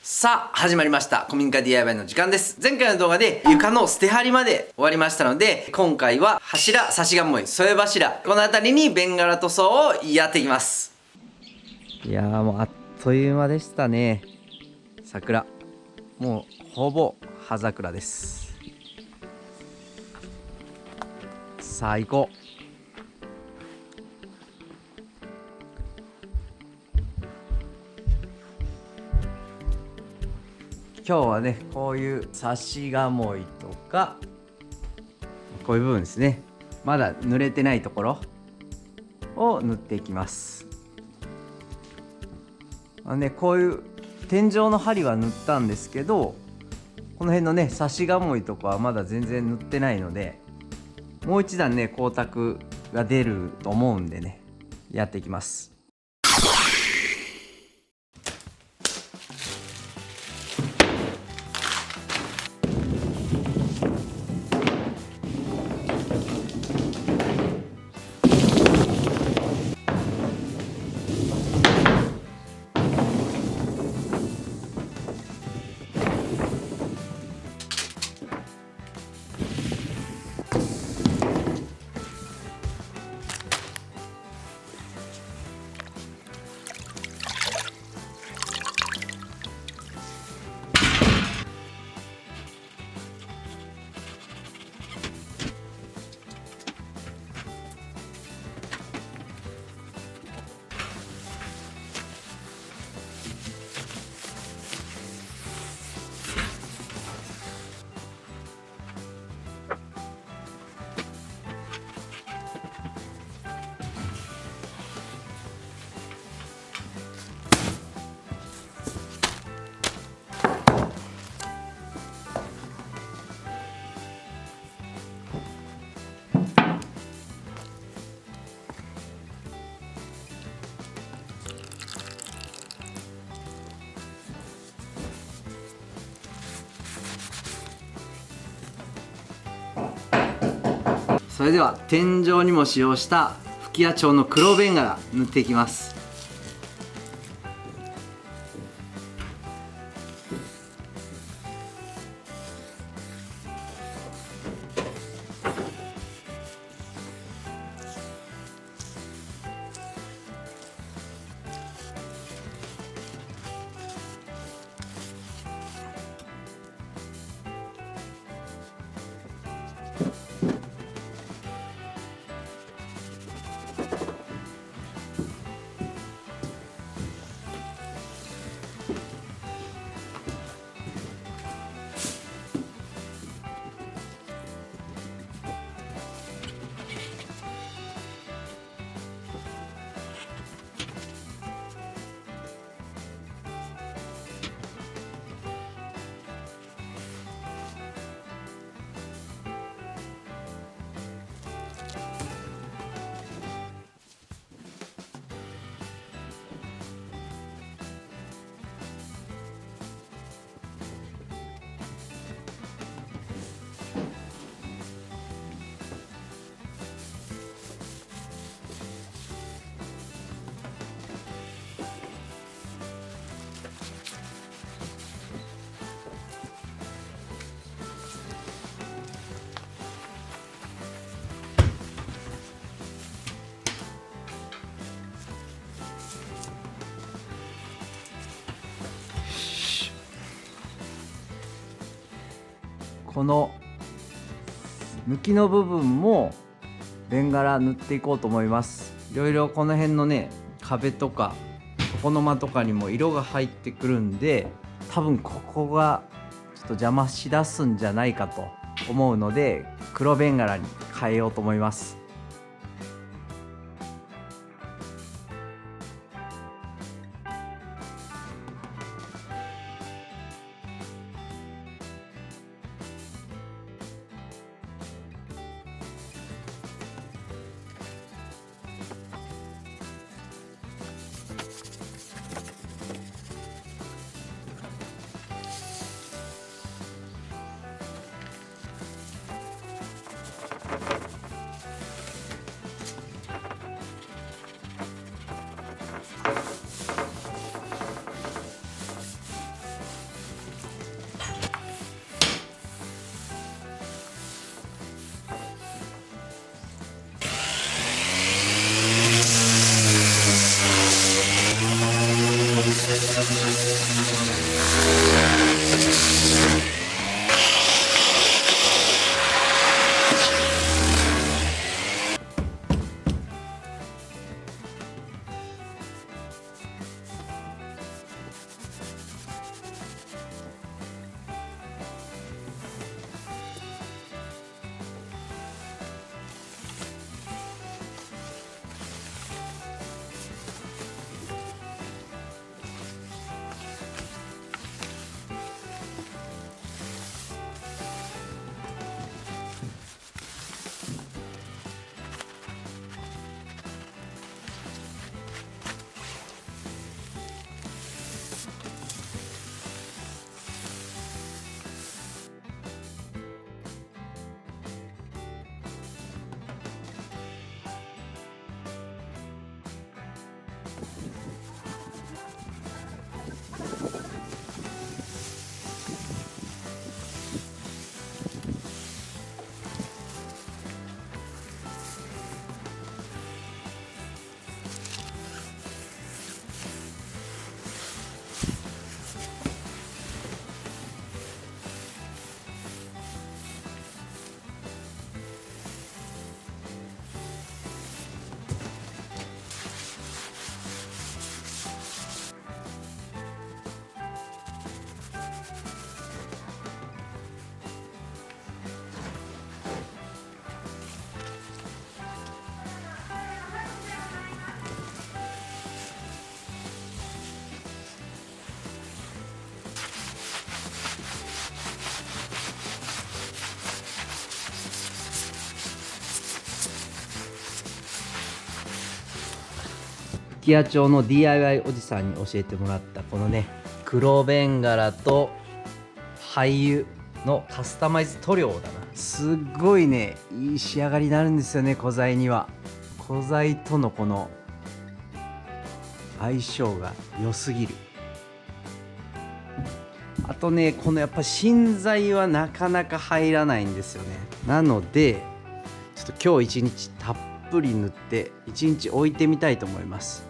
さあ始まりました古民家 DIY の時間です。前回の動画で床の捨て張りまで終わりましたので、今回は柱、差し鴨居、添え柱、この辺りにベンガラ塗装をやっていきます。いやー、もうあっという間でしたね。桜もうほぼ葉桜です。さあ行こう。今日はね、こういう差し鴨居とかこういう部分ですね、まだ濡れてないところを塗っていきます。こういう天井の針は塗ったんですけど、この辺のね差し鴨居とかはまだ全然塗ってないので、もう一段ね光沢が出ると思うんでね、やっていきます。それでは天井にも使用した吹屋町の黒ベンガラ塗っていきます。この抜きの部分もベンガラ塗っていこうと思います。いろいろこの辺のね壁とか床の間とかにも色が入ってくるんで、多分ここがちょっと邪魔しだすんじゃないかと思うので、黒ベンガラに変えようと思います。吹屋町の DIY おじさんに教えてもらったこのね黒ベンガラと廃油のカスタマイズ塗料だな。すっごいねいい仕上がりになるんですよね。古材には古材とのこの相性が良すぎる。あとねこのやっぱ芯材はなかなか入らないんですよね。なのでちょっと今日一日たっぷり塗って一日置いてみたいと思います。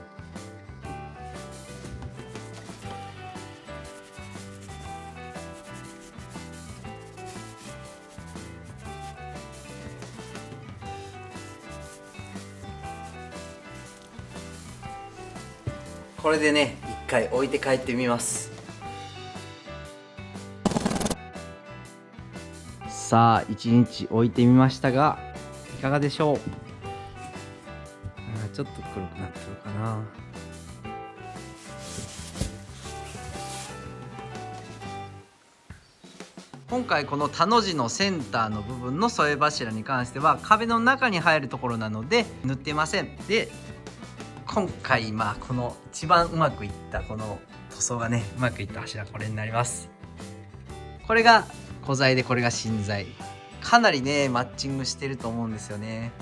これでね一回置いて帰ってみます。さあ一日置いてみましたがいかがでしょう。ちょっと黒くなってるかな。今回この田の字のセンターの部分の添え柱に関しては壁の中に入るところなので塗ってません。で今回この一番うまくいったこの塗装がねうまくいった柱これになります。これが古材でこれが芯材、かなりねマッチングしてると思うんですよね。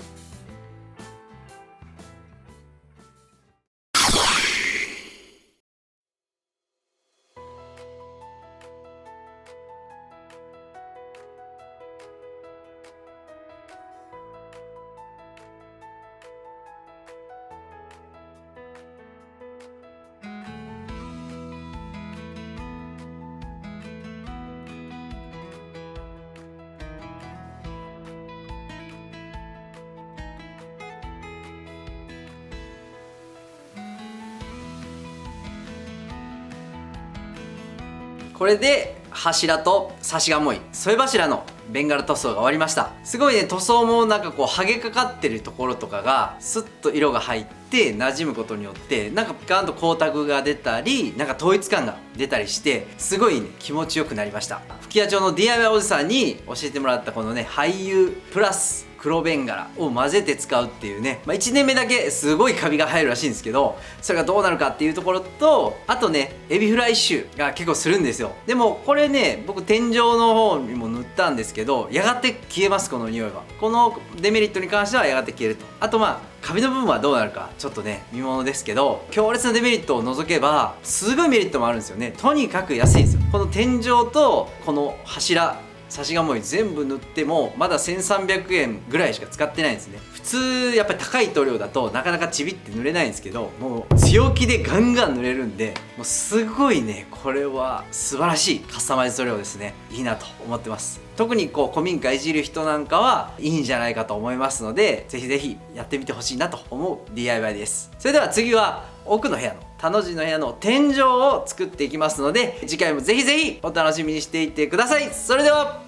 これで柱と差しがもい添え柱のベンガラ塗装が終わりました。すごいね塗装もなんかこう剥げかかってるところとかがスッと色が入って馴染むことによってなんかピカンと光沢が出たりなんか統一感が出たりしてすごいね気持ちよくなりました。吹屋町の DIY おじさんに教えてもらったこのね廃油プラス黒ベンガラを混ぜて使うっていうね、1年目だけすごいカビが入るらしいんですけどそれがどうなるかっていうところとあとねエビフライ臭が結構するんですよ。でもこれね僕天井の方にも塗ったんですけどやがて消えます。この匂いはこのデメリットに関してはやがて消えると。あとカビの部分はどうなるかちょっとね見ものですけど強烈なデメリットを除けばすごいメリットもあるんですよね。とにかく安いんですよ。この天井とこの柱差しがもい全部塗ってもまだ1300円ぐらいしか使ってないんですね。普通やっぱり高い塗料だとなかなかちびって塗れないんですけどもう強気でガンガン塗れるんでもうすごいねこれは素晴らしいカスタマイズ塗料ですね。いいなと思ってます。特に古民家いじる人なんかはいいんじゃないかと思いますのでぜひぜひやってみてほしいなと思う DIY です。それでは次は奥の部屋の田の字の部屋の天井を作っていきますので次回もぜひぜひお楽しみにしていってください。それでは